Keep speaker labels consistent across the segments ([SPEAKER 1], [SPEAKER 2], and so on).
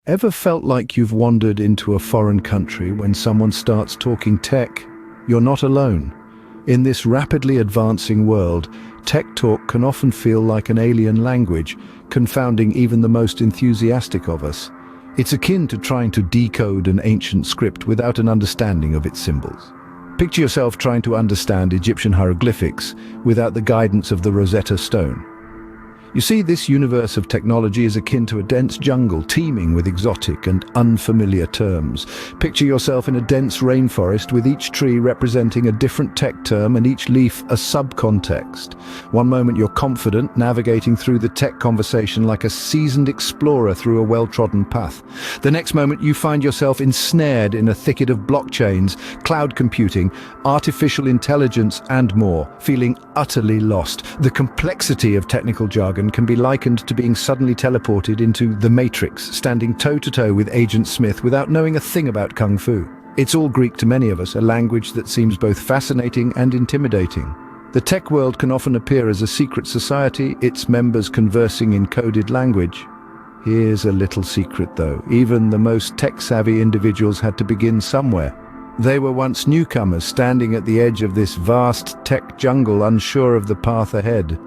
[SPEAKER 1] Ever felt like you've wandered into a foreign country when someone starts talking tech? You're not alone. In this rapidly advancing world, tech talk can often feel like an alien language, confounding even the most enthusiastic of us. It's akin to trying to decode an ancient script without an understanding of its symbols. Picture yourself trying to understand Egyptian hieroglyphics without the guidance of the Rosetta Stone. You see, this universe of technology is akin to a dense jungle teeming with exotic and unfamiliar terms. Picture yourself in a dense rainforest with each tree representing a different tech term and each leaf a subcontext. One moment you're confident, navigating through the tech conversation like a seasoned explorer through a well-trodden path. The next moment you find yourself ensnared in a thicket of blockchains, cloud computing, artificial intelligence and more, feeling utterly lost. The complexity of technical jargon can be likened to being suddenly teleported into the Matrix, standing toe-to-toe with Agent Smith without knowing a thing about Kung Fu. It's all Greek to many of us, a language that seems both fascinating and intimidating. The tech world can often appear as a secret society, its members conversing in coded language. Here's a little secret though, even the most tech-savvy individuals had to begin somewhere. They were once newcomers standing at the edge of this vast tech jungle, unsure of the path ahead.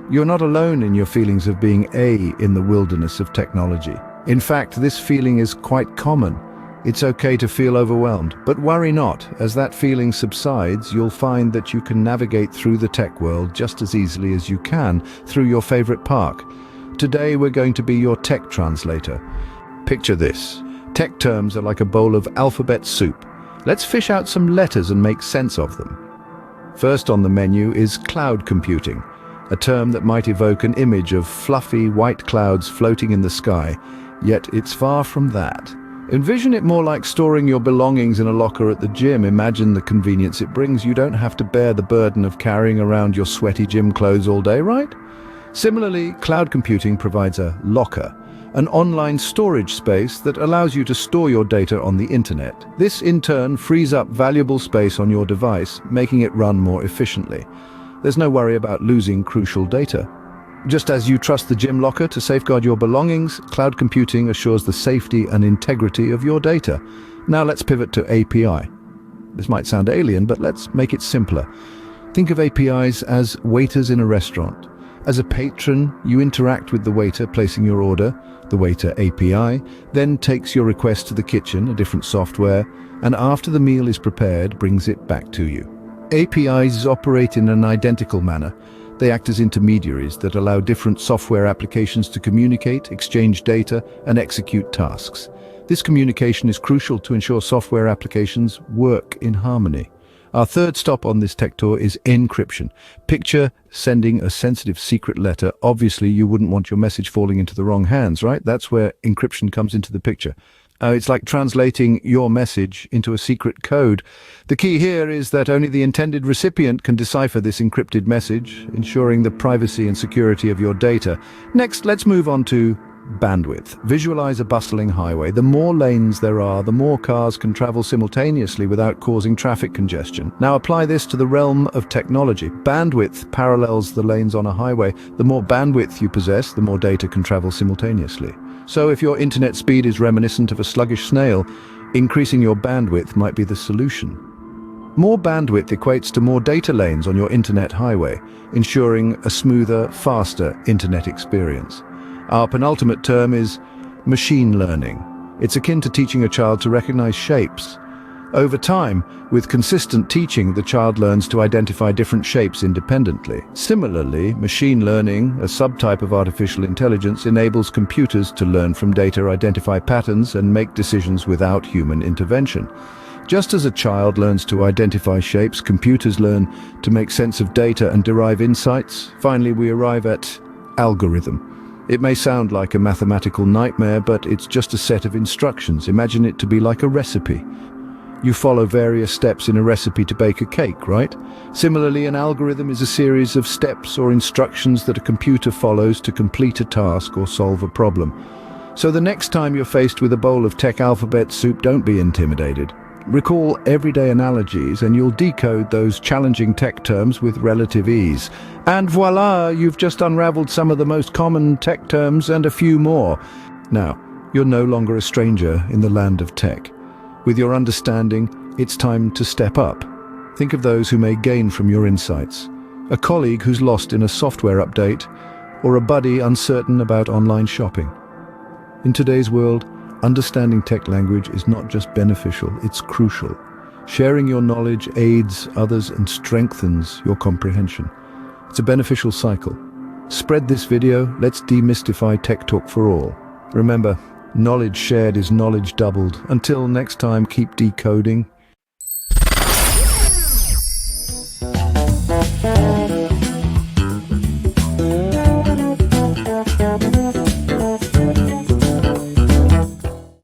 [SPEAKER 1] You're not alone in your feelings of being in the wilderness of technology. In fact, this feeling is quite common. It's okay to feel overwhelmed, but worry not. As that feeling subsides, you'll find that you can navigate through the tech world just as easily as you can through your favorite park. Today, we're going to be your tech translator. Picture this. Tech terms are like a bowl of alphabet soup. Let's fish out some letters and make sense of them. First on the menu is cloud computing, a term that might evoke an image of fluffy white clouds floating in the sky, yet it's far from that. Envision it more like storing your belongings in a locker at the gym. Imagine the convenience it brings. You don't have to bear the burden of carrying around your sweaty gym clothes all day, right? Similarly, cloud computing provides a locker, an online storage space that allows you to store your data on the internet. This in turn frees up valuable space on your device, making it run more efficiently. There's no worry about losing crucial data. Just as you trust the gym locker to safeguard your belongings, cloud computing assures the safety and integrity of your data. Now let's pivot to API. This might sound alien, but let's make it simpler. Think of APIs as waiters in a restaurant. As a patron, you interact with the waiter placing your order. The waiter API then takes your request to the kitchen, a different software, and after the meal is prepared, brings it back to you. APIs operate in an identical manner. They act as intermediaries that allow different software applications to communicate, exchange data, and execute tasks. This communication is crucial to ensure software applications work in harmony. Our third stop on this tech tour is encryption. Picture sending a sensitive secret letter. Obviously, you wouldn't want your message falling into the wrong hands, right? That's where encryption comes into the picture. It's like translating your message into a secret code. The key here is that only the intended recipient can decipher this encrypted message, ensuring the privacy and security of your data. Next, let's move on to bandwidth. Visualize a bustling highway. The more lanes there are, the more cars can travel simultaneously without causing traffic congestion. Now apply this to the realm of technology. Bandwidth parallels the lanes on a highway. The more bandwidth you possess, the more data can travel simultaneously. So if your internet speed is reminiscent of a sluggish snail, increasing your bandwidth might be the solution. More bandwidth equates to more data lanes on your internet highway, ensuring a smoother, faster internet experience. Our penultimate term is machine learning. It's akin to teaching a child to recognize shapes. Over time, with consistent teaching, the child learns to identify different shapes independently. Similarly, machine learning, a subtype of artificial intelligence, enables computers to learn from data, identify patterns, and make decisions without human intervention. Just as a child learns to identify shapes, computers learn to make sense of data and derive insights. Finally, we arrive at algorithm. It may sound like a mathematical nightmare, but it's just a set of instructions. Imagine it to be like a recipe. You follow various steps in a recipe to bake a cake, right? Similarly, an algorithm is a series of steps or instructions that a computer follows to complete a task or solve a problem. So the next time you're faced with a bowl of tech alphabet soup, don't be intimidated. Recall everyday analogies and you'll decode those challenging tech terms with relative ease. And voila, you've just unraveled some of the most common tech terms and a few more. Now, You're no longer a stranger in the land of tech. With your understanding, it's time to step up. Think of those who may gain from your insights. A colleague who's lost in a software update, or a buddy uncertain about online shopping. In today's world, understanding tech language is not just beneficial, it's crucial. Sharing your knowledge aids others and strengthens your comprehension. It's a beneficial cycle. Spread this video, let's demystify tech talk for all. Remember, knowledge shared is knowledge doubled. Until next time, keep decoding.